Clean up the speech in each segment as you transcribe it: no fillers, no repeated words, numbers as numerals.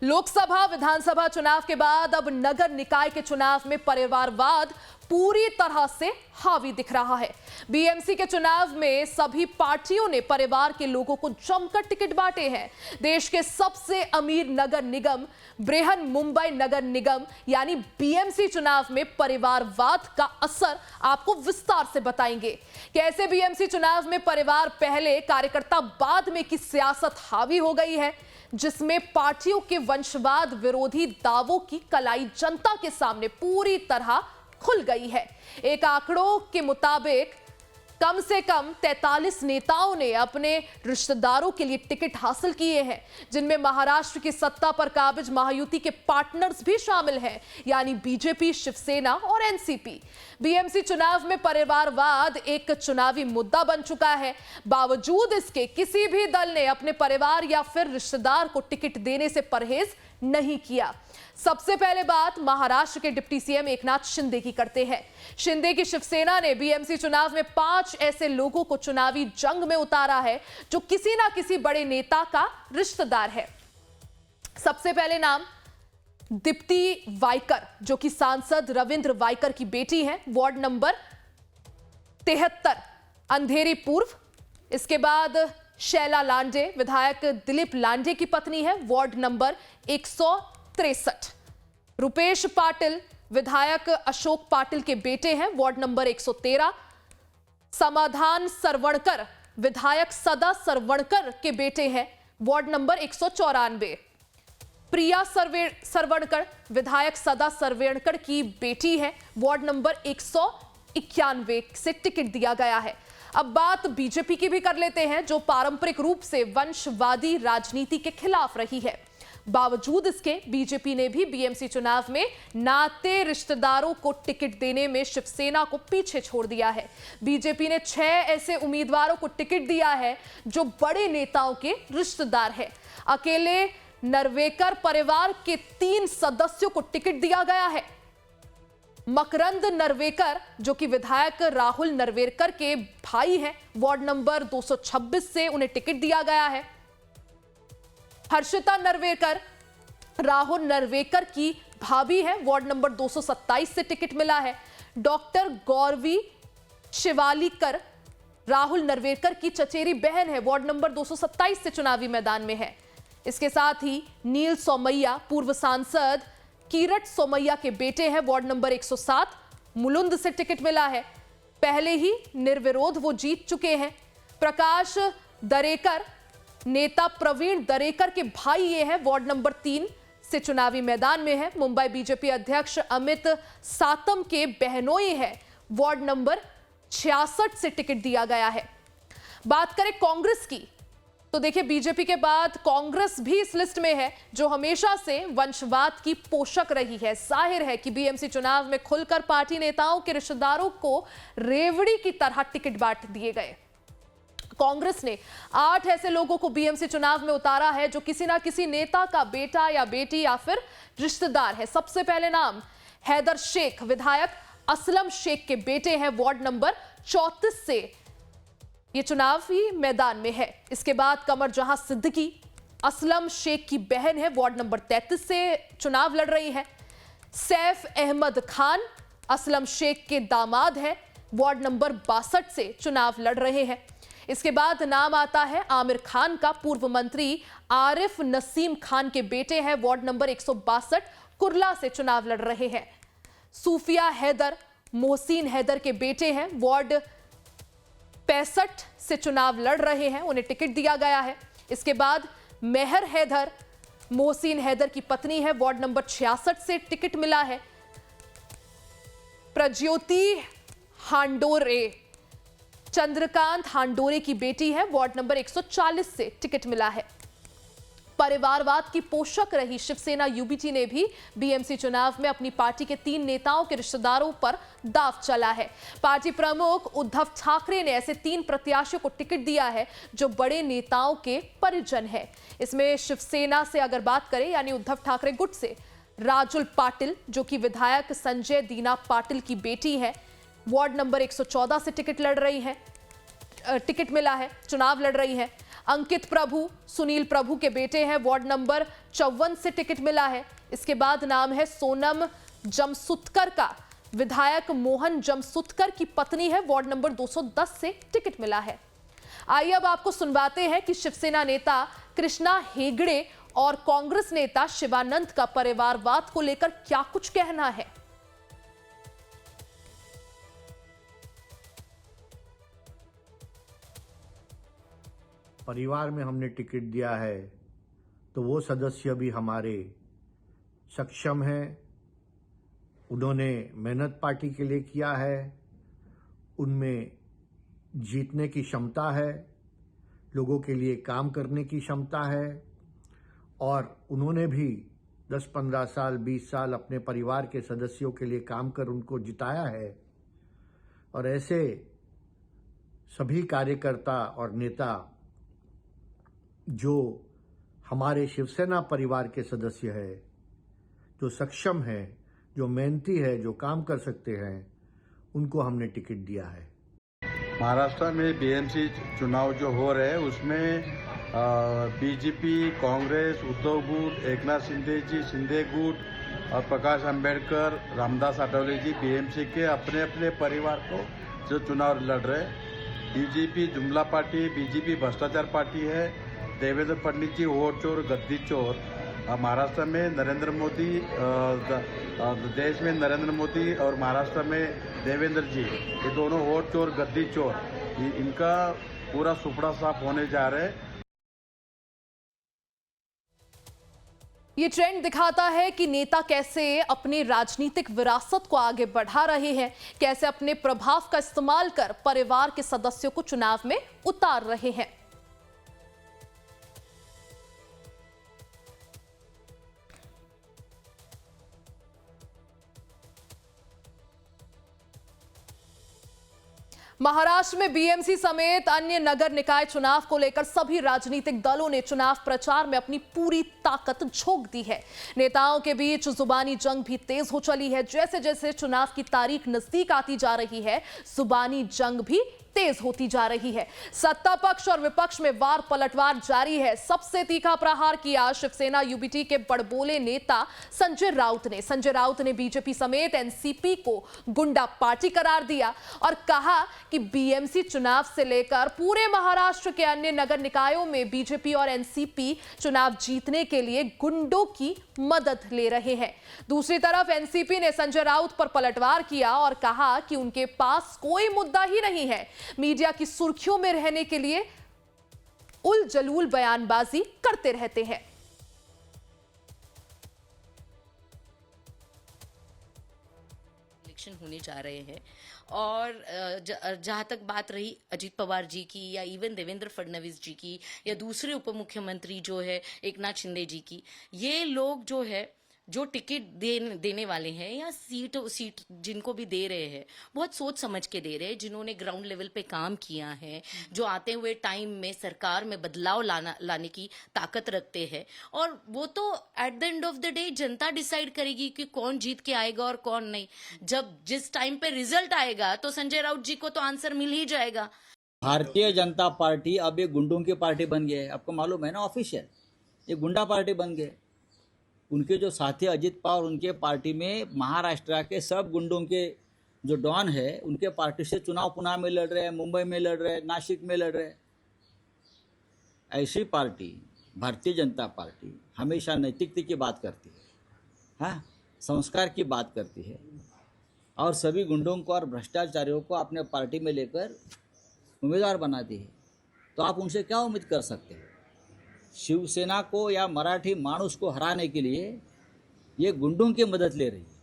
लोकसभा विधानसभा चुनाव के बाद अब नगर निकाय के चुनाव में परिवारवाद पूरी तरह से हावी दिख रहा है। बीएमसी के चुनाव में सभी पार्टियों ने परिवार के लोगों को जमकर टिकट बांटे हैं। देश के सबसे अमीर नगर निगम बृहन मुंबई नगर निगम यानी बीएमसी चुनाव में परिवारवाद का असर आपको विस्तार से बताएंगे। कैसे बीएमसी चुनाव में परिवार पहले कार्यकर्ता बाद में की सियासत हावी हो गई है, जिसमें पार्टियों के वंशवाद विरोधी दावों की कलाई जनता के सामने पूरी तरह खुल गई है। एक आंकड़ों के मुताबिक कम से कम 43 नेताओं ने अपने रिश्तेदारों के लिए टिकट हासिल किए हैं, जिनमें महाराष्ट्र की सत्ता पर काबिज महायुति के पार्टनर्स भी शामिल हैं, यानी बीजेपी, शिवसेना और एनसीपी। बीएमसी चुनाव में परिवारवाद एक चुनावी मुद्दा बन चुका है। बावजूद इसके किसी भी दल ने अपने परिवार या फिर रिश्तेदार को टिकट देने से परहेज नहीं किया। सबसे पहले बात महाराष्ट्र के डिप्टी सीएम एकनाथ शिंदे की करते हैं। शिंदे की शिवसेना ने बीएमसी चुनाव में 5 ऐसे लोगों को चुनावी जंग में उतारा है जो किसी ना किसी बड़े नेता का रिश्तेदार है। सबसे पहले नाम दीप्ति वाइकर, जो कि सांसद रविंद्र वाइकर की बेटी हैं, वार्ड नंबर 73 अंधेरी पूर्व। इसके बाद शैला लांडे, विधायक दिलीप लांडे की पत्नी है, वार्ड नंबर 163। रुपेश पाटिल, विधायक अशोक पाटिल के बेटे हैं, वार्ड नंबर 113। समाधान सरवणकर, विधायक सदा सरवणकर के बेटे हैं, वार्ड नंबर 194। प्रिया सरवणकर, विधायक सदा सरवणकर की बेटी है, वार्ड नंबर 191 से टिकट दिया गया है। अब बात बीजेपी की भी कर लेते हैं, जो पारंपरिक रूप से वंशवादी राजनीति के खिलाफ रही है। बावजूद इसके बीजेपी ने भी बीएमसी चुनाव में नाते रिश्तेदारों को टिकट देने में शिवसेना को पीछे छोड़ दिया है। बीजेपी ने 6 ऐसे उम्मीदवारों को टिकट दिया है जो बड़े नेताओं के रिश्तेदार हैं। अकेले नरवेकर परिवार के 3 सदस्यों को टिकट दिया गया है। मकरंद नरवेकर, जो कि विधायक राहुल नरवेकर के भाई हैं, वार्ड नंबर 226 से उन्हें टिकट दिया गया है। हर्षिता नरवेकर राहुल नरवेकर की भाभी है, वार्ड नंबर 227 से टिकट मिला है। डॉक्टर गौरवी शिवालीकर राहुल नरवेकर की चचेरी बहन है, वार्ड नंबर 227 से चुनावी मैदान में है। इसके साथ ही नील सोमैया, पूर्व सांसद किरट सोमैया के बेटे हैं, वार्ड नंबर 107 मुलुंद से टिकट मिला है। पहले ही निर्विरोध वो जीत चुके हैं। प्रकाश दरेकर, नेता प्रवीण दरेकर के भाई ये हैं, वार्ड नंबर 3 से चुनावी मैदान में है। मुंबई बीजेपी अध्यक्ष अमित सातम के बहनोई है, वार्ड नंबर 66 से टिकट दिया गया है। बात करें कांग्रेस की, तो देखिए बीजेपी के बाद कांग्रेस भी इस लिस्ट में है, जो हमेशा से वंशवाद की पोषक रही है। जाहिर है कि बीएमसी चुनाव में खुलकर पार्टी नेताओं के रिश्तेदारों को रेवड़ी की तरह टिकट बांट दिए गए। कांग्रेस ने 8 ऐसे लोगों को बीएमसी चुनाव में उतारा है जो किसी ना किसी नेता का बेटा या बेटी या फिर रिश्तेदार है। सबसे पहले नाम हैदर शेख, विधायक असलम शेख के बेटे हैं, वार्ड नंबर 34 से ये चुनावी मैदान में है। इसके बाद कमर जहां सिद्दीकी, असलम शेख की बहन है, वार्ड नंबर 33 से चुनाव लड़ रही है। सैफ अहमद खान असलम शेख के दामाद है, वार्ड नंबर 62 से चुनाव लड़ रहे हैं। इसके बाद नाम आता है आमिर खान का, पूर्व मंत्री आरिफ नसीम खान के बेटे हैं, वार्ड नंबर 162 कुर्ला से चुनाव लड़ रहे हैं। सूफिया हैदर मोहसिन हैदर के बेटे हैं, वार्ड 65 से चुनाव लड़ रहे हैं, उन्हें टिकट दिया गया है। इसके बाद मेहर हैदर मोहसिन हैदर की पत्नी है, वार्ड नंबर 66 से टिकट मिला है। प्रज्योति हांडोरे चंद्रकांत हांडोरे की बेटी है, वार्ड नंबर 140 से टिकट मिला है। परिवारवाद की पोषक रही शिवसेना यूबीटी ने भी बीएमसी चुनाव में अपनी पार्टी के 3 नेताओं के रिश्तेदारों पर दांव चला है। पार्टी प्रमुख उद्धव ठाकरे ने ऐसे 3 प्रत्याशियों को टिकट दिया है जो बड़े नेताओं के परिजन है। इसमें शिवसेना से अगर बात करें, यानी उद्धव ठाकरे गुट से राजुल पाटिल, जो कि विधायक संजय दीना पाटिल की बेटी है, वार्ड नंबर 114 से टिकट लड़ रही है। टिकट मिला है, चुनाव लड़ रही हैं। अंकित प्रभु सुनील प्रभु के बेटे हैं, वार्ड नंबर 54 से टिकट मिला है। इसके बाद नाम है सोनम जमसुतकर का, विधायक मोहन जमसुतकर की पत्नी है, वार्ड नंबर 210 से टिकट मिला है। आइए अब आपको सुनवाते हैं कि शिवसेना नेता कृष्णा हेगड़े और कांग्रेस नेता शिवानंद का परिवारवाद को लेकर क्या कुछ कहना है। परिवार में हमने टिकट दिया है तो वो सदस्य भी हमारे सक्षम हैं, उन्होंने मेहनत पार्टी के लिए किया है, उनमें जीतने की क्षमता है, लोगों के लिए काम करने की क्षमता है और उन्होंने भी 10-15 साल 20 साल अपने परिवार के सदस्यों के लिए काम कर उनको जिताया है। और ऐसे सभी कार्यकर्ता और नेता जो हमारे शिवसेना परिवार के सदस्य हैं, जो सक्षम हैं, जो मेहनती है, जो काम कर सकते हैं, उनको हमने टिकट दिया है। महाराष्ट्र में बीएमसी चुनाव जो हो रहे हैं उसमें बीजेपी, कांग्रेस, उद्धव गुट, एकनाथ शिंदे जी, शिंदे गुट और प्रकाश अंबेडकर, रामदास आठवले जी बीएमसी के अपने अपने परिवार को जो चुनाव लड़ रहे हैं। बीजेपी जुमला पार्टी, बीजेपी भ्रष्टाचार पार्टी है। देवेंद्र फडणवीस जी वोट चोर, गद्दी चोर। महाराष्ट्र में नरेंद्र मोदी, देश में नरेंद्र मोदी और महाराष्ट्र में देवेंद्र जी, ये दोनों वोट चोर, गद्दी चोर, इनका पूरा सुपड़ा साफ होने जा रहे हैं। ये ट्रेंड दिखाता है कि नेता कैसे अपनी राजनीतिक विरासत को आगे बढ़ा रहे हैं, कैसे अपने प्रभाव का इस्तेमाल कर परिवार के सदस्यों को चुनाव में उतार रहे हैं। महाराष्ट्र में बीएमसी समेत अन्य नगर निकाय चुनाव को लेकर सभी राजनीतिक दलों ने चुनाव प्रचार में अपनी पूरी ताकत झोंक दी है। नेताओं के बीच जुबानी जंग भी तेज हो चली है। जैसे जैसे चुनाव की तारीख नजदीक आती जा रही है, जुबानी जंग भी तेज होती जा रही है। सत्ता पक्ष और विपक्ष में वार पलटवार जारी है। सबसे तीखा प्रहार किया शिवसेना यूबीटी के बड़बोले नेता संजय राउत ने। संजय राउत ने बीजेपी समेत एनसीपी को गुंडा पार्टी करार दिया और कहा कि बीएमसी चुनाव से लेकर पूरे महाराष्ट्र के अन्य नगर निकायों में बीजेपी और एनसीपी चुनाव जीतने के लिए गुंडों की मदद ले रहे हैं। दूसरी तरफ एनसीपी ने संजय राउत पर पलटवार किया और कहा कि उनके पास कोई मुद्दा ही नहीं है, मीडिया की सुर्खियों में रहने के लिए उल जलूल बयानबाजी करते रहते हैं। इलेक्शन होने जा रहे हैं और जहां तक बात रही अजीत पवार जी की या इवन देवेंद्र फडणवीस जी की या दूसरे उप मुख्यमंत्री जो है एकनाथ शिंदे जी की, ये लोग जो है जो टिकट देने वाले हैं या सीट जिनको भी दे रहे हैं, बहुत सोच समझ के दे रहे हैं, जिन्होंने ग्राउंड लेवल पे काम किया है, जो आते हुए टाइम में सरकार में बदलाव लाने की ताकत रखते हैं। और वो तो at the end of the day Janata decide करेगी कि कौन जीत के आएगा और कौन नहीं। जब जिस टाइम पे रिजल्ट आएगा तो संजय राउत जी को तो आंसर मिल ही जाएगा। भारतीय जनता पार्टी अब एक गुंडों की पार्टी बन गई है। आपको मालूम है ना, ऑफिशियल ये गुंडा पार्टी बन गए। उनके जो साथी अजित पवार, उनके पार्टी में महाराष्ट्र के सब गुंडों के जो डॉन है, उनके पार्टी से चुनाव पुणे में लड़ रहे हैं, मुंबई में लड़ रहे हैं, नासिक में लड़ रहे हैं। ऐसी पार्टी भारतीय जनता पार्टी हमेशा नैतिकता की बात करती है, हाँ, संस्कार की बात करती है और सभी गुंडों को और भ्रष्टाचारियों को अपने पार्टी में लेकर उम्मीदवार बनाती है। तो आप उनसे क्या उम्मीद कर सकते हैं? शिवसेना को या मराठी मानुस को हराने के लिए ये गुंडों की मदद ले रही है,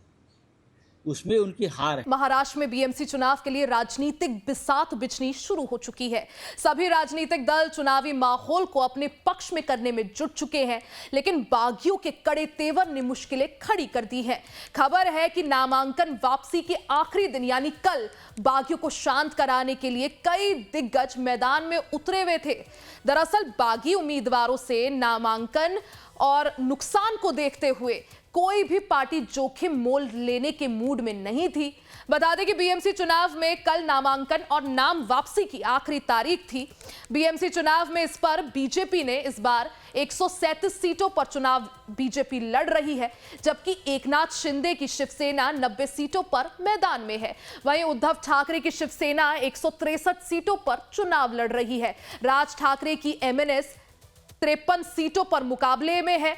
उसमें उनकी हार है। महाराष्ट्र में बीएमसी चुनाव के लिए राजनीतिक बिसात बिछनी शुरू हो चुकी है। सभी राजनीतिक दल चुनावी माहौल को अपने पक्ष में करने में जुट चुके हैं, लेकिन बागियों के कड़े तेवर ने मुश्किलें खड़ी कर दी हैं। खबर है कि नामांकन वापसी के आखिरी दिन यानी कल बागियों को शांत कराने के लिए कई दिग्गज मैदान में उतरे हुए थे। दरअसल बागी उम्मीदवारों से नामांकन और नुकसान को देखते हुए कोई भी पार्टी जोखिम मोल लेने के मूड में नहीं थी। बता दें कि बीएमसी चुनाव में कल नामांकन और नाम वापसी की आखिरी तारीख थी। बीएमसी चुनाव में इस पर बीजेपी ने इस बार 137 सीटों पर चुनाव बीजेपी लड़ रही है, जबकि एकनाथ शिंदे की शिवसेना 90 सीटों पर मैदान में है। वहीं उद्धव ठाकरे की शिवसेना 163 सीटों पर चुनाव लड़ रही है। राज ठाकरे की एमएनएस 53 सीटों पर मुकाबले में है।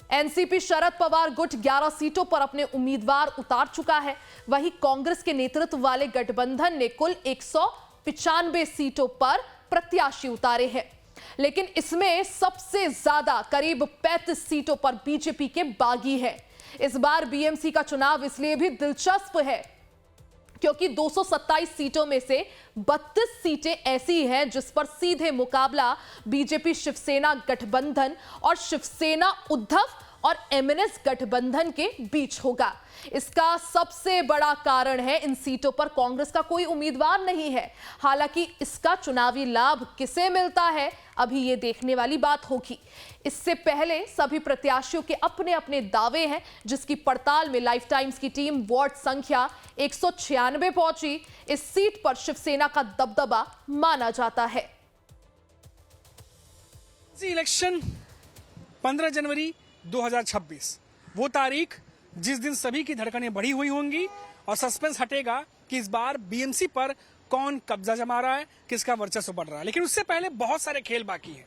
एनसीपी शरद पवार गुट 11 सीटों पर अपने उम्मीदवार उतार चुका है। वहीं कांग्रेस के नेतृत्व वाले गठबंधन ने कुल 195 सीटों पर प्रत्याशी उतारे हैं, लेकिन इसमें सबसे ज्यादा करीब 35 सीटों पर बीजेपी के बागी है। इस बार बीएमसी का चुनाव इसलिए भी दिलचस्प है क्योंकि 227 सीटों में से 32 सीटें ऐसी हैं जिस पर सीधे मुकाबला बीजेपी शिवसेना गठबंधन और शिवसेना उद्धव और एमएनएस गठबंधन के बीच होगा। इसका सबसे बड़ा कारण है इन सीटों पर कांग्रेस का कोई उम्मीदवार नहीं है। हालांकि इसका चुनावी लाभ किसे मिलता है अभी ये देखने वाली बात होगी। इससे पहले सभी प्रत्याशियों के अपने अपने दावे हैं, जिसकी पड़ताल में लाइफ टाइम्स की टीम वार्ड संख्या 196 पहुंची। इस सीट पर शिवसेना का दबदबा माना जाता है। इलेक्शन 15 जनवरी 2026 वो तारीख जिस दिन सभी की धड़कनें बढ़ी हुई होंगी और सस्पेंस हटेगा कि इस बार बीएमसी पर कौन कब्जा जमा रहा है, किसका वर्चस्व बढ़ रहा है। लेकिन उससे पहले बहुत सारे खेल बाकी हैं,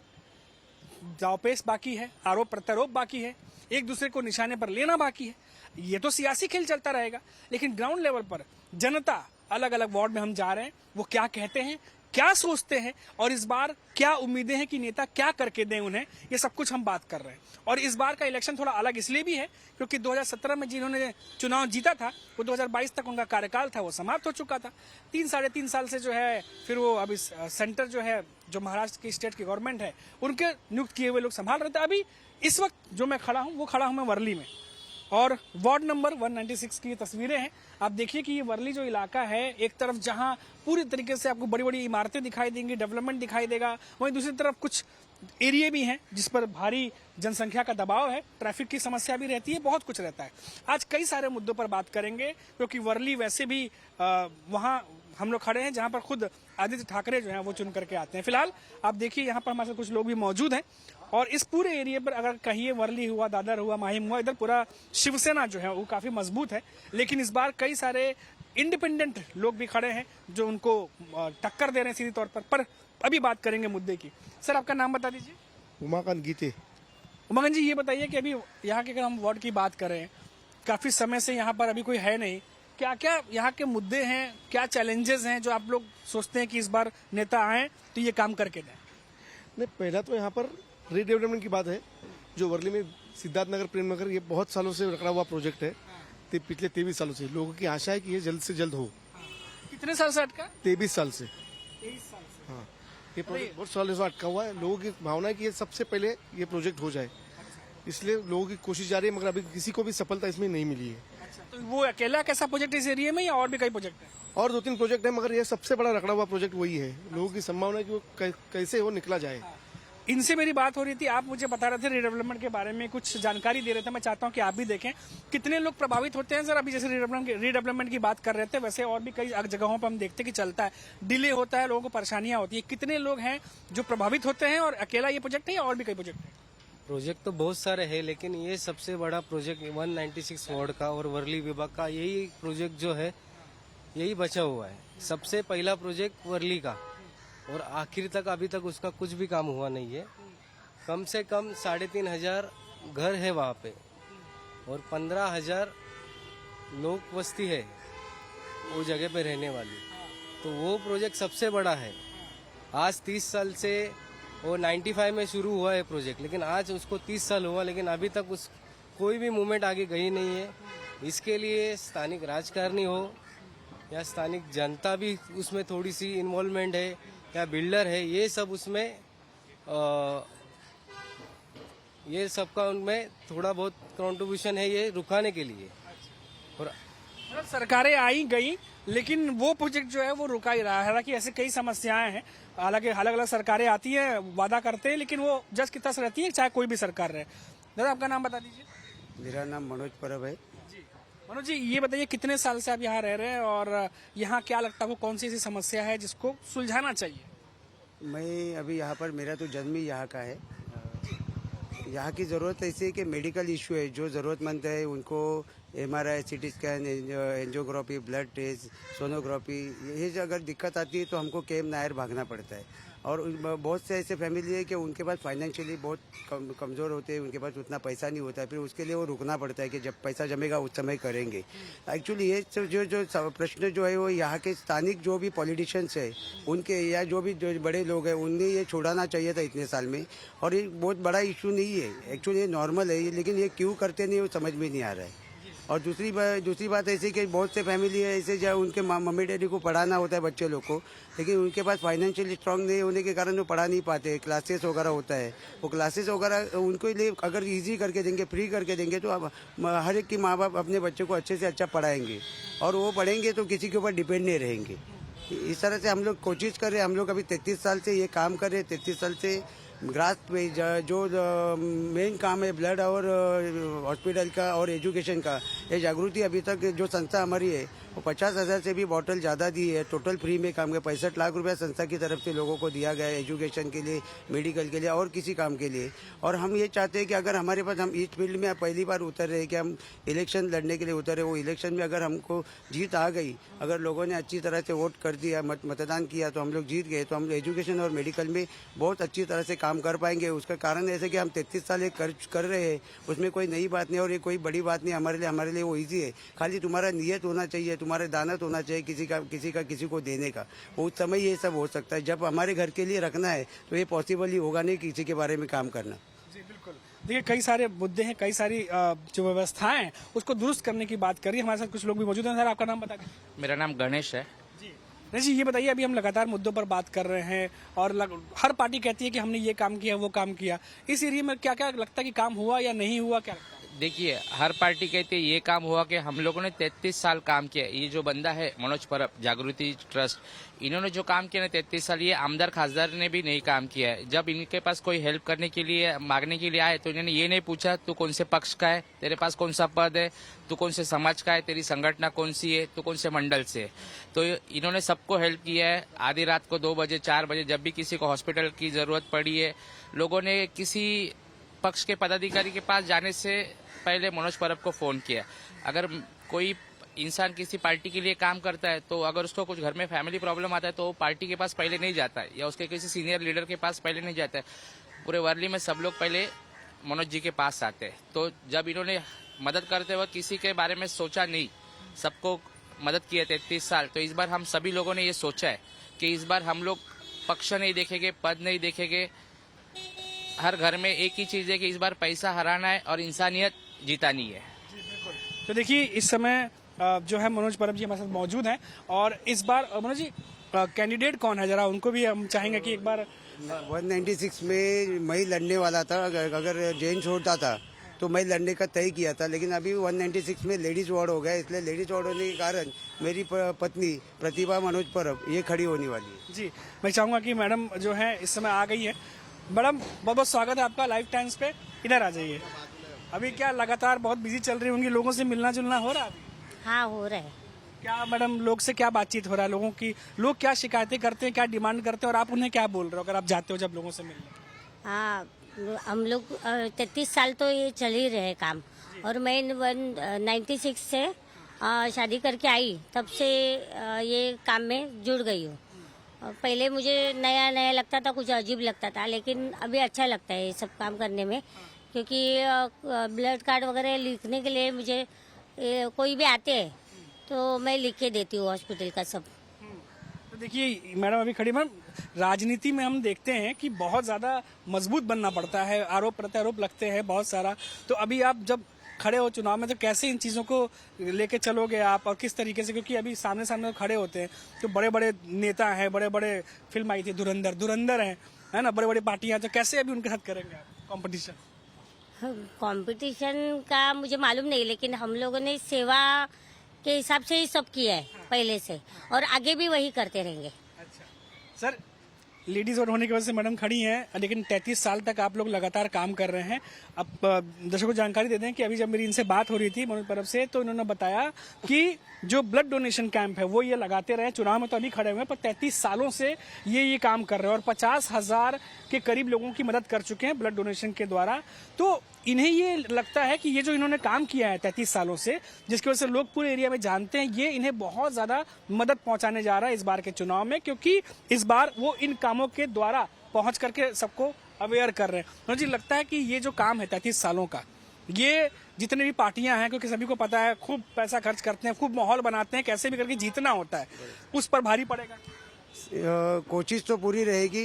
दांवपेच बाकी है, आरोप प्रत्यारोप बाकी है, एक दूसरे को निशाने पर लेना बाकी है। ये तो सियासी खेल चलता रहेगा, लेकिन ग्राउंड लेवल पर जनता, अलग अलग वार्ड में हम जा रहे हैं, वो क्या कहते हैं, क्या सोचते हैं और इस बार क्या उम्मीदें हैं कि नेता क्या करके दें उन्हें, ये सब कुछ हम बात कर रहे हैं। और इस बार का इलेक्शन थोड़ा अलग इसलिए भी है क्योंकि 2017 में जिन्होंने चुनाव जीता था वो 2022 तक उनका कार्यकाल था वो समाप्त हो चुका था। 3-3.5 साल से जो है फिर वो अभी सेंटर जो है, जो महाराष्ट्र की स्टेट की गवर्नमेंट है, उनके नियुक्त किए हुए लोग संभाल रहे थे। अभी इस वक्त जो मैं खड़ा हूँ वो खड़ा हूँ मैं वर्ली में, और वार्ड नंबर 196 की ये तस्वीरें हैं। आप देखिए कि ये वर्ली जो इलाका है, एक तरफ जहां पूरी तरीके से आपको बड़ी बड़ी इमारतें दिखाई देंगी, डेवलपमेंट दिखाई देगा, वहीं दूसरी तरफ कुछ एरिया भी हैं जिस पर भारी जनसंख्या का दबाव है, ट्रैफिक की समस्या भी रहती है, बहुत कुछ रहता है। आज कई सारे मुद्दों पर बात करेंगे क्योंकि वर्ली वैसे भी वहाँ हम लोग खड़े हैं जहाँ पर खुद आदित्य ठाकरे जो हैं वो चुन करके आते हैं। फिलहाल आप देखिए यहाँ पर हमारे साथ कुछ लोग भी मौजूद हैं और इस पूरे एरिया पर अगर कहिए वर्ली हुआ, दादर हुआ, माहिम हुआ, इधर पूरा शिवसेना जो है वो काफी मजबूत है। लेकिन इस बार कई सारे इंडिपेंडेंट लोग भी खड़े हैं जो उनको टक्कर दे रहे हैं सीधे तौर पर अभी बात करेंगे मुद्दे की। सर आपका नाम बता दीजिए। उमाकांत गीते। उमाकांत जी ये बताइए कि अभी यहाँ के अगर हम वार्ड की बात करें, काफी समय से यहाँ पर अभी कोई है नहीं, क्या क्या यहाँ के मुद्दे हैं, क्या चैलेंजेस हैं जो आप लोग सोचते हैं कि इस बार नेता आए तो ये काम करके दें? नहीं, पहला तो यहाँ पर रीडेवलपमेंट की बात है। जो वर्ली में सिद्धार्थ नगर, प्रेम नगर, ये बहुत सालों से रखा हुआ प्रोजेक्ट है। पिछले 23 सालों से लोगों की आशा है कि ये जल्द से जल्द हो। कितने साल से अटका? 23 साल से। 23 साल से। हाँ, ये प्रोजेक्ट बहुत सालों से अटका हुआ है। लोगों की भावना है कि ये सबसे पहले ये प्रोजेक्ट हो जाए, इसलिए लोगों की कोशिश जारी है, मगर अभी किसी को भी सफलता इसमें नहीं मिली है। तो वो अकेला कैसा प्रोजेक्ट इस एरिया में या और भी कई प्रोजेक्ट है? और 2-3 प्रोजेक्ट है, मगर ये सबसे बड़ा रखड़ा हुआ प्रोजेक्ट वही है। लोगों की संभावना है कि वो कैसे वो निकला जाए। इनसे मेरी बात हो रही थी, आप मुझे बता रहे थे रीडेवलपमेंट के बारे में, कुछ जानकारी दे रहे थे। मैं चाहता हूं कि आप भी देखें कितने लोग प्रभावित होते हैं। सर अभी जैसे रीडेवलपमेंट की बात कर रहे थे, वैसे और भी कई जगहों पर हम देखते हैं कि चलता है, डिले होता है, लोगों को परेशानियां होती है। कितने लोग हैं जो प्रभावित होते हैं और अकेला ये प्रोजेक्ट है या और भी कई प्रोजेक्ट है? प्रोजेक्ट तो बहुत सारे हैं, लेकिन ये सबसे बड़ा प्रोजेक्ट 196 वार्ड का और वर्ली विभाग का यही प्रोजेक्ट जो है यही बचा हुआ है। सबसे पहला प्रोजेक्ट वर्ली का, और आखिर तक अभी तक उसका कुछ भी काम हुआ नहीं है। कम से कम 3500 घर है वहाँ पे और 15,000 लोग वस्ती है वो जगह पे रहने वाली, तो वो प्रोजेक्ट सबसे बड़ा है। आज 30 साल से वो 95 में शुरू हुआ है प्रोजेक्ट, लेकिन आज उसको 30 साल हुआ, लेकिन अभी तक उस कोई भी मूवमेंट आगे गई नहीं है। इसके लिए स्थानिक राजकारणी हो या स्थानिक जनता भी उसमें थोड़ी सी इन्वॉल्वमेंट है, या बिल्डर है, ये सब उसमें ये सबका उनमें थोड़ा बहुत कंट्रीब्यूशन है ये रुकाने के लिए। और सरकारें आई गई लेकिन वो प्रोजेक्ट जो है वो रुका ही रहा है। हालांकि ऐसे कई समस्याएं हैं, हालांकि अलग अलग सरकारें आती हैं, वादा करते हैं, लेकिन वो जस्ट की तस रहती है, चाहे कोई भी सरकार रहे। दादा आपका नाम बता दीजिए। मेरा नाम मनोज परब है। मनोज जी, ये बताइए कितने साल से आप यहाँ रह रहे हैं और यहाँ क्या लगता है आपको कौन सी ऐसी समस्या है जिसको सुलझाना चाहिए? मैं अभी यहाँ पर, मेरा तो जन्म ही यहाँ का है। यहाँ की ज़रूरत ऐसी है कि मेडिकल इशू है, जो ज़रूरतमंद है उनको MRI, CT scan, angiography, blood test, sonography, ये जो अगर दिक्कत आती है तो हमको केम नायर भागना पड़ता है। और बहुत से ऐसे फैमिली है कि उनके पास फाइनेंशियली बहुत कमज़ोर होते हैं, उनके पास उतना पैसा नहीं होता है, फिर उसके लिए वो रुकना पड़ता है कि जब पैसा जमेगा उस समय करेंगे। एक्चुअली ये जो प्रश्न जो है वो यहाँ के स्थानिक जो भी पॉलिटिशियंस है उनके, या जो बड़े लोग हैं उन्हें ये छोड़ाना चाहिए था इतने साल में। और ये बहुत बड़ा इशू नहीं है, एक्चुअली ये नॉर्मल है, लेकिन ये क्यों करते नहीं वो समझ में नहीं आ रहा है। और दूसरी बात ऐसी कि बहुत से फैमिली है ऐसे जो उनके मम्मी डैडी को पढ़ाना होता है बच्चे लोग को, लेकिन उनके पास फाइनेंशियली स्ट्रांग नहीं होने के कारण वो पढ़ा नहीं पाते। क्लासेस वगैरह होता है, वो क्लासेस वगैरह उनको लिए अगर इजी करके देंगे, फ्री करके देंगे तो अब हर एक की माँ बाप अपने बच्चे को अच्छे से अच्छा पढ़ाएंगे, और वो पढ़ेंगे तो किसी के ऊपर डिपेंड नहीं रहेंगे। इस तरह से हम लोग कोशिश कर रहे हैं। हम लोग अभी 33 साल से ये काम कर रहे हैं। 33 साल से ग्रास पे जो मेन काम है ब्लड और हॉस्पिटल का और एजुकेशन का, ये जागृति अभी तक जो संस्था हमारी है वो 50,000 से भी बॉटल ज़्यादा दी है। टोटल फ्री में काम किया। 65 लाख रुपया संस्था की तरफ से लोगों को दिया गया है एजुकेशन के लिए, मेडिकल के लिए और किसी काम के लिए। और हम ये चाहते हैं कि अगर हमारे पास, हम इस फील्ड में पहली बार उतर रहे हैं कि हम इलेक्शन लड़ने के लिए उतरे, वो इलेक्शन में अगर हमको जीत आ गई, अगर लोगों ने अच्छी तरह से वोट कर दिया, मतदान किया तो हम लोग जीत गए, तो हम एजुकेशन और मेडिकल में बहुत अच्छी तरह से काम कर पाएंगे। उसका कारण ऐसे कि हम 33 साल ये कर रहे हैं, उसमें कोई नई बात नहीं और ये कोई बड़ी बात नहीं हमारे लिए वो ईजी है। खाली तुम्हारा नियत होना चाहिए, तुम्हारे दानत होना चाहिए किसी को देने का। उस समय ये सब हो सकता है। जब हमारे घर के लिए रखना है तो ये पॉसिबल ही होगा नहीं किसी के बारे में काम करना। जी बिल्कुल। देखिए, कई सारे मुद्दे हैं, कई सारी जो व्यवस्थाएं हैं उसको दुरुस्त करने की बात करिए। हमारे साथ कुछ लोग भी मौजूद हैं। सर, आपका नाम बता दीजिए। मेरा नाम गणेश है। जी, ये बताइए, अभी हम लगातार मुद्दों पर बात कर रहे हैं और हर पार्टी कहती है कि हमने ये काम किया, वो काम किया। इस एरिया में क्या क्या लगता है कि काम हुआ या नहीं हुआ, क्या लगता है? देखिए, हर पार्टी कहती है ये काम हुआ कि हम लोगों ने 33 साल काम किया। ये जो बंदा है मनोज परब, जागृति ट्रस्ट, इन्होंने जो काम किया ना 33 साल, ये आमदार खासदार ने भी नहीं काम किया है। जब इनके पास कोई हेल्प करने के लिए, मांगने के लिए आए तो इन्होंने ये नहीं पूछा तू कौन से पक्ष का है, तेरे पास कौन सा पद है, तू कौन से समाज का है, तेरी संगठना कौन सी है, तू कौन से मंडल से है। तो इन्होंने सबको हेल्प किया है। आधी रात को 2 बजे 4 बजे जब भी किसी को हॉस्पिटल की जरूरत पड़ी है, लोगों ने किसी पक्ष के पदाधिकारी के पास जाने से पहले मनोज परब को फोन किया। अगर कोई इंसान किसी पार्टी के लिए काम करता है तो अगर उसको कुछ घर में फैमिली प्रॉब्लम आता है तो वो पार्टी के पास पहले नहीं जाता है या उसके किसी सीनियर लीडर के पास पहले नहीं जाता है। पूरे वर्ली में सब लोग पहले मनोज जी के पास आते हैं। तो जब इन्होंने मदद करते वक्त किसी के बारे में सोचा नहीं, सबको मदद किया 33 साल, तो इस बार हम सभी लोगों ने ये सोचा है कि इस बार हम लोग पक्ष नहीं देखेंगे, पद नहीं देखेंगे। हर घर में एक ही चीज है कि इस बार पैसा हराना है और इंसानियत जीतानी है। तो देखिए, इस समय जो है मनोज परब जी हमारे साथ मौजूद हैं और इस बार मनोज जी कैंडिडेट कौन है, जरा उनको भी हम चाहेंगे कि एक बार। 196 में मैं लड़ने वाला था। अगर जैन छोड़ता था तो मैं लड़ने का तय किया था, लेकिन अभी 196 में लेडीज वार्ड हो गया, इसलिए लेडीज वार्ड होने के कारण मेरी पत्नी प्रतिभा मनोज परब ये खड़ी होने वाली है। जी, मैं चाहूंगा कि मैडम जो है इस समय आ गई है। मैडम, बहुत बहुत स्वागत है आपका लाइफ टाइम्स पे। इधर आ जाइए। अभी क्या लगातार बहुत बिजी चल रही होंगी, लोगों से मिलना जुलना हो रहा है अभी? हाँ, हो रहा है। क्या मैडम, लोग से क्या बातचीत हो रहा है, लोगों की, लोग क्या शिकायतें करते हैं, क्या डिमांड करते हैं और आप उन्हें क्या बोल रहे हो अगर आप जाते हो जब लोगों से मिलने? हाँ, हम लोग 33 साल तो ये चल ही रहे काम, और मैं 96 से शादी करके आई, तब से ये काम में जुड़ गई हूँ। पहले मुझे नया नया लगता था, कुछ अजीब लगता था, लेकिन अभी अच्छा लगता है ये सब काम करने में, क्योंकि ब्लड कार्ड वगैरह लिखने के लिए मुझे कोई भी आते हैं तो मैं लिख के देती हूँ हॉस्पिटल का सब। तो देखिए मैडम, अभी खड़ी मैम, राजनीति में हम देखते हैं कि बहुत ज़्यादा मजबूत बनना पड़ता है, आरोप प्रत्यारोप लगते हैं बहुत सारा। तो अभी आप जब खड़े हो चुनाव में तो कैसे इन चीज़ों को लेके चलोगे आप और किस तरीके से, क्योंकि अभी सामने सामने खड़े होते हैं तो बड़े बड़े नेता हैं, बड़े बड़े फिल्म आई थी धुरंधर हैं, है ना, बड़े बड़े पार्टियां, तो कैसे अभी उनके साथ करेंगे आप कॉम्पिटिशन? कंपटीशन का मुझे मालूम नहीं, लेकिन हम लोगों ने सेवा के हिसाब से ही सब किया है पहले से, और आगे भी वही करते रहेंगे। अच्छा सर, लेडीज और होने की वजह से मैडम खड़ी हैं, लेकिन 33 साल तक आप लोग लगातार काम कर रहे हैं। अब दर्शकों को जानकारी दे दें कि अभी जब मेरी इनसे बात हो रही थी मनोज परब से, तो इन्होंने बताया कि जो ब्लड डोनेशन कैंप है वो ये लगाते रहे। चुनाव में तो अभी खड़े हुए हैं, पर 33 सालों से ये काम कर रहे हैं और 50,000 के करीब लोगों की मदद कर चुके हैं ब्लड डोनेशन के द्वारा। तो इन्हें ये लगता है कि ये जो इन्होंने काम किया है 33 सालों से, जिसकी वजह से लोग पूरे एरिया में जानते हैं, ये इन्हें बहुत ज्यादा मदद पहुंचाने जा रहा है इस बार के चुनाव में, क्योंकि इस बार वो इन कामों के द्वारा पहुंच करके सबको अवेयर कर रहे हैं। मुझे लगता है कि ये जो काम है 33 सालों का, ये जितने भी पार्टियां हैं, क्योंकि सभी को पता है खूब पैसा खर्च करते हैं, खूब माहौल बनाते हैं, कैसे भी करके जीतना होता है, उस पर भारी पड़ेगा। कोशिश तो पूरी रहेगी।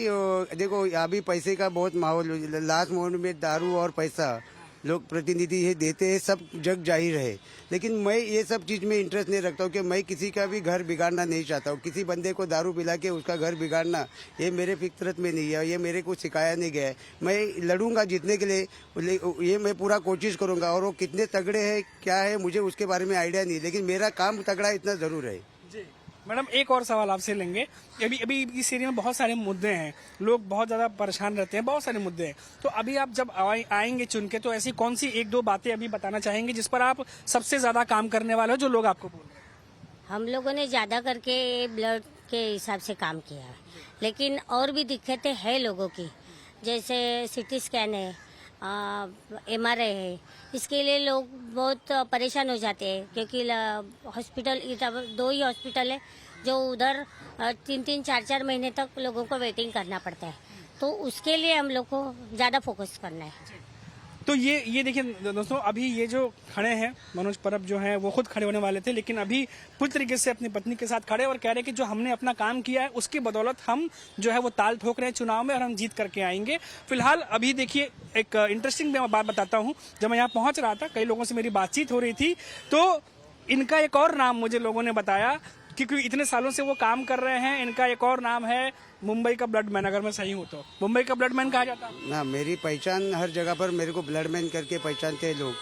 देखो अभी पैसे का बहुत माहौल, लास्ट मोमेंट में दारू और पैसा लोग प्रतिनिधि ये देते हैं, सब जग जाहिर है। लेकिन मैं ये सब चीज में इंटरेस्ट नहीं रखता हूँ कि मैं किसी का भी घर बिगाड़ना नहीं चाहता हूँ। किसी बंदे को दारू पिला के उसका घर बिगाड़ना, ये मेरे फितरत में नहीं है, ये मेरे को सिखाया नहीं गया है। मैं लड़ूंगा जीतने के लिए, ये मैं पूरा कोशिश करूंगा। और वो कितने तगड़े हैं क्या है मुझे उसके बारे में आइडिया नहीं, लेकिन मेरा काम तगड़ा इतना जरूर है। मैडम एक और सवाल आपसे लेंगे। अभी इस एरिया में बहुत सारे मुद्दे हैं, लोग बहुत ज्यादा परेशान रहते हैं, बहुत सारे मुद्दे हैं। तो अभी आप जब आएंगे चुन के, तो ऐसी कौन सी एक दो बातें अभी बताना चाहेंगे जिस पर आप सबसे ज्यादा काम करने वाले हो, जो लोग आपको बोल रहे हैं? हम लोगों ने ज्यादा करके ब्लड के हिसाब से काम किया है, लेकिन और भी दिक्कतें हैं लोगों की, जैसे सिटी स्कैन है, MRI है। इसके लिए लोग बहुत परेशान हो जाते हैं, क्योंकि हॉस्पिटल 2 ही हॉस्पिटल है जो उधर 3-3, 4-4 महीने तक लोगों को वेटिंग करना पड़ता है। तो उसके लिए हम लोग को ज़्यादा फोकस करना है। तो ये देखिए दोस्तों, अभी ये जो खड़े हैं मनोज परब जो हैं, वो खुद खड़े होने वाले थे, लेकिन अभी पूरी तरीके से अपनी पत्नी के साथ खड़े और कह रहे हैं कि जो हमने अपना काम किया है उसकी बदौलत हम जो है वो ताल ठोक रहे हैं चुनाव में और हम जीत करके आएंगे। फिलहाल अभी देखिए एक इंटरेस्टिंग बात बताता हूँ। जब मैं यहाँ पहुंच रहा था, कई लोगों से मेरी बातचीत हो रही थी, तो इनका एक और नाम मुझे लोगों ने बताया, क्योंकि इतने सालों से वो काम कर रहे हैं। इनका एक और नाम है मुंबई का ब्लड मैन, अगर मैं सही हूँ तो। मुंबई का ब्लड मैन कहा जाता है ना। मेरी पहचान हर जगह पर मेरे को ब्लड मैन करके पहचानते हैं लोग।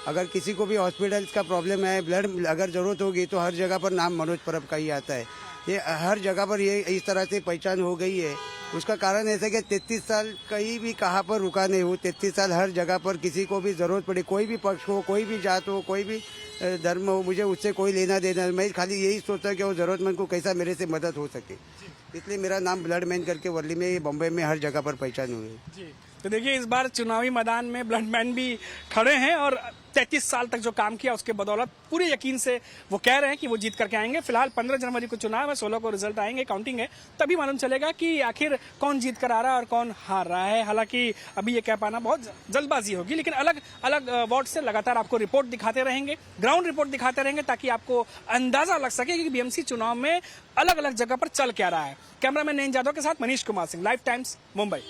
अगर किसी को भी हॉस्पिटल का प्रॉब्लम है, ब्लड अगर जरूरत होगी, तो हर जगह पर नाम मनोज परब का ही आता है। ये हर जगह पर ये इस तरह से पहचान हो गई है। उसका कारण ऐसा कि 33 साल कहीं भी कहाँ पर रुका नहीं हूँ। 33 साल हर जगह पर किसी को भी जरूरत पड़े, कोई भी पक्ष हो, कोई भी जात हो, कोई भी धर्म हो, मुझे उससे कोई लेना देना। मैं खाली यही सोचता हूँ कि वो जरूरतमंद को कैसा मेरे से मदद हो सके, इसलिए मेरा नाम ब्लड मैन करके वर्ली में, बम्बई में हर जगह पर पहचान हुई है। तो देखिए इस बार चुनावी मैदान में ब्लड मैन भी खड़े हैं और 33 साल तक जो काम किया उसके बदौलत पूरे यकीन से वो कह रहे हैं कि वो जीत करके आएंगे। फिलहाल 15 जनवरी को चुनाव है, 16 को रिजल्ट आएंगे, काउंटिंग है, तभी मालूम चलेगा कि आखिर कौन जीत कर आ रहा है और कौन हार रहा है। हालांकि अभी ये कह पाना बहुत जल्दबाजी होगी, लेकिन अलग अलग वार्ड से लगातार आपको रिपोर्ट दिखाते रहेंगे, ग्राउंड रिपोर्ट दिखाते रहेंगे, ताकि आपको अंदाजा लग सके कि BMC चुनाव में अलग अलग जगह पर चल क्या रहा है। कैमरामैन नयन जादव के साथ मनीष कुमार सिंह, लाइव टाइम्स, मुंबई।